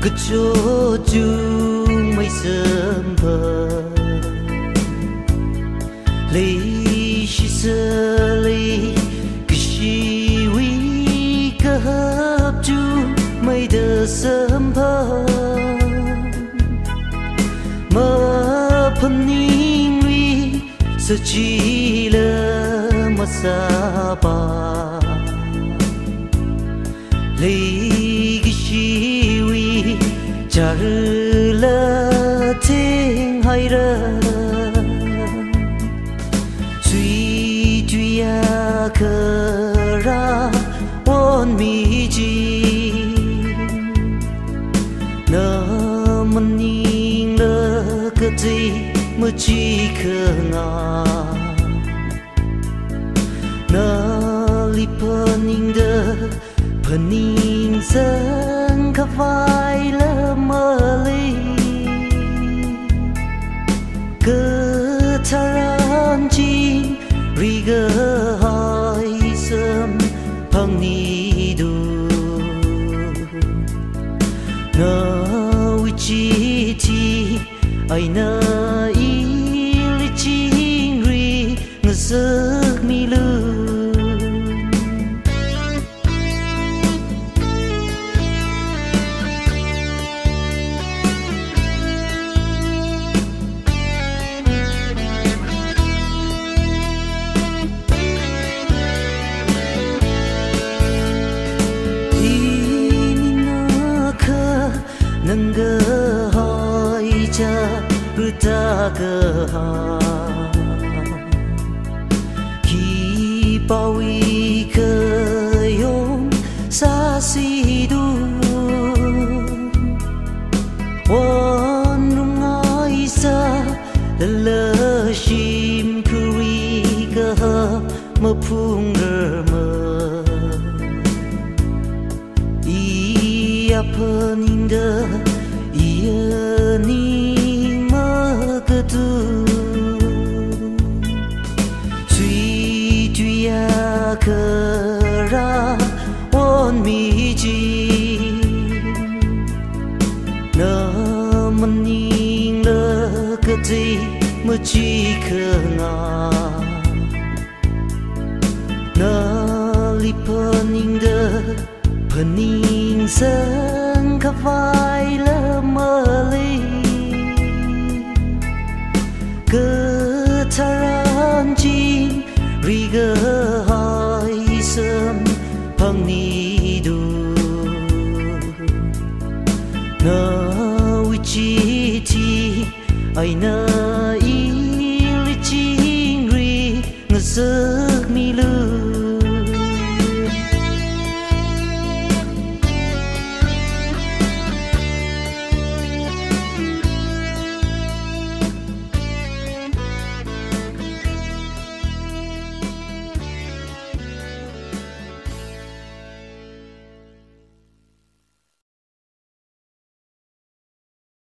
cho chung mấy sớm phờ lấy shi sơ lấy cái shi vi cơ hấp chung mấy đợt sớm phờ mơ phân ninh vi sơ chi lơ mà sa ba lấy cái shi vi chả lơ thiên hay rơ suy truy à khờ ra ôn mi chi nơ mình nhìn lơ cái gì mà chỉ khờ ngà nơ li phân nhìn đơ phân nhìn dân khắp vai lơ mơ li cơ tharan chi riga hai sớm phăng ni du na wichi ti ai na ili chi ri ngazak mi lu nangga hai cha ruta ga ha ki pawi ke yong sa si du wan ngai sa la shim kuri ga ma phung ma peninda ia ni magatu sui tuya kara on mi ji na maning la kati ma chi khanga na li peninda pening sang khắp vai lơ mơ li cơ tharan chi riga hai sớm phăng ni du na wichi ti ai na ili chi ri ngazơ